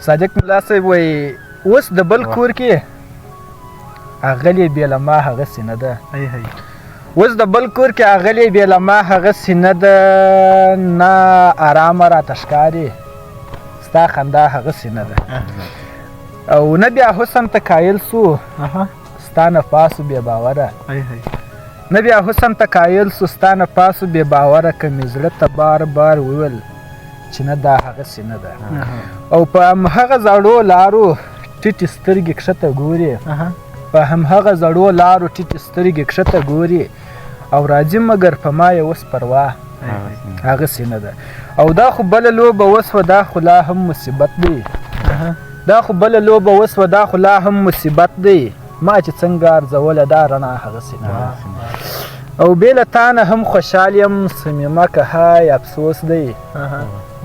صادق ملا صاحب وایي اوس د بل کور کې اغلې بې له ما هغسې نه ده اوس د بل کور کې اغلې بې له ما هغسې نه ده نه ارامه راته ښکاري ستا خندا هغسې نه ده او نه بیا حسن ته قایل سو ستا نفاسو بې باوره نه بیا حسن ته قایل سو ستا نفاسو بې باوره که مې زړه ته بار بار وویل چې نه دا هغسې نه ده او په همهغه زړو لارو ټیټې سترګې کښته ګوري په همهغه زړو لارو ټیټې سترګې کښته ګوري او راځي مګر په ما یې اوس پروا هغسې نه ده او دا خو بله لوبه وسوه دا خو لا هم مصیبت دی دا خو بله لوبه وسوه دا خو لا هم مصیبت دی ما چې څنګه ارزوله دا رڼا هغسې نه ده او بې له تا نه هم خوشحال یم صمیمه که های افسوس دی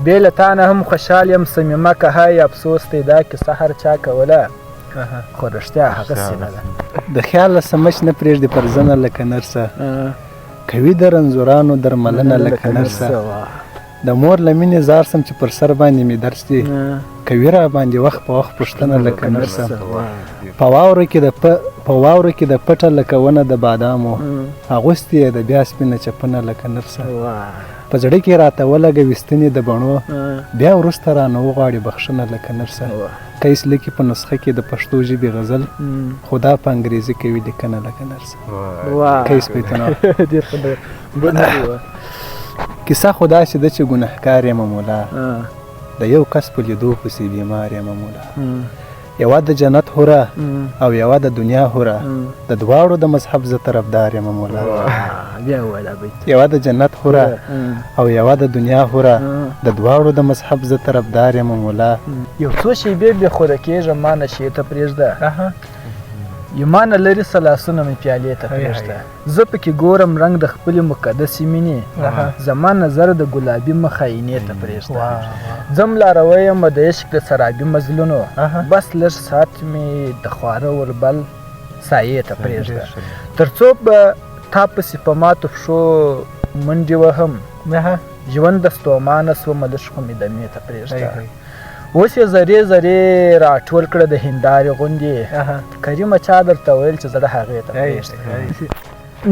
بې له تا نه هم خوشحال یم صمیمه که های افسوس دی دا کیسه هر چا کوله خو رښتیا هغسې نه ده د خیاله سمچ نه پرېږدي پر زنه لکه نرسه کوي د رنځورانو درملنه لکه نرسه د مور له مینې زار سم چې پر سر باندې مې درس دی کوي را باندې وخت په وخت پوښتنه لکه نرسه په واوره کې د پټه لکه ونه د بادامو اغوستې یې د بیا سپینه چپنه لکه نرسه په زړه کې راته ولګوي ستنې د بڼو بیا وروسته رانه وغواړي بخښنه لکه نرسه قیس لیکي په نسخه کې د پښتو ژبې غزل خدا په انګریزي کوي لیکنه لکه نرسه قیس بیتونه کیسه خو داسې ده چې ګنهکار یم مولا د یو کس په لیدو پسې بیمار یم مولا یوه د جنت هوره او یوه د دنیا هوره د دواړو د مذهب زه طرفدار یم مولا یوه د جنت هوره او یوه د دنیا هوره د دواړو د مذهب زه طرفدار یم مولا یو څو شیبې بې خوره کېږه ما نشې ته پرېږده یمانه لري سلاسونه مې پیالې ته پرېږده زه پکې ګورم رنګ د خپلې مقدسې مینې زما نظر د ګلابي مخ آینې ته پرېږده ځم لاروی یم د عشق د سرابي مزلونو بس لږ ساعت مې د خواره وربل سایې ته پرېږده تر څو به تا پسې په ماتو پښو منډې وهم ژوند د ستومانه سومه لږ خو مې دمې ته پرېږده اوس یې زرې زرې راټول کړه د هندارې غوندې کریمه چا درته ویل چې زه د هغې ته پرېږده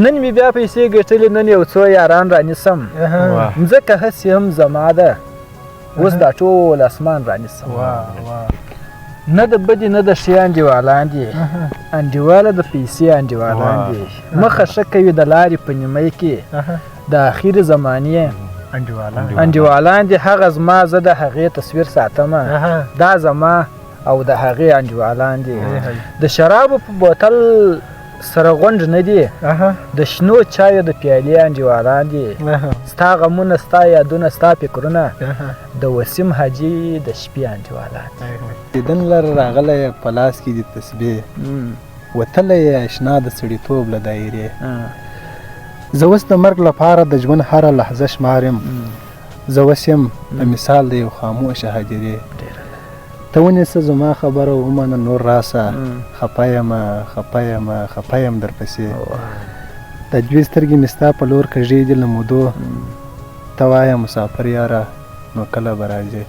نن مې بیا پیسې ګټلې نن یو څو یاران رانیسم مځکه هسې هم زما ده اوس دا ټول اسمان رانیسم نه د بدې نه د ښې انډیوالان دي انډیواله د پیسې انډیوالان دي مخه ښه کوي د لارې په نیمۍ کې د اخرې زمانې انډیوالان دي هغه زما زه د هغې تصویر ساتمه دا زما او د هغې انډیوالان دي د شرابو په بوتل سره غونډ نه دي د شنو چایو د پیالې انډیوالان دي ستا غمونه ستا یادونه ستا فکرونه د وسیم حاجي د شپې انډیوالان دیدن لره راغلی په لاس کې دي تسبیح وتلی یې اشنا د سړیتوب له دایرې زه اوس د مرګ لپاره د ژوند هره لحظه شمارم زه اوس یم په مثال د یو خاموشه هدیرې ته ونیسه زما خبره ومنه نور راسه خفه یم درپسې د دوی سترګې مې ستا په لور کږېږي له مودو ته وایه مسافر یاره نو کله به راځې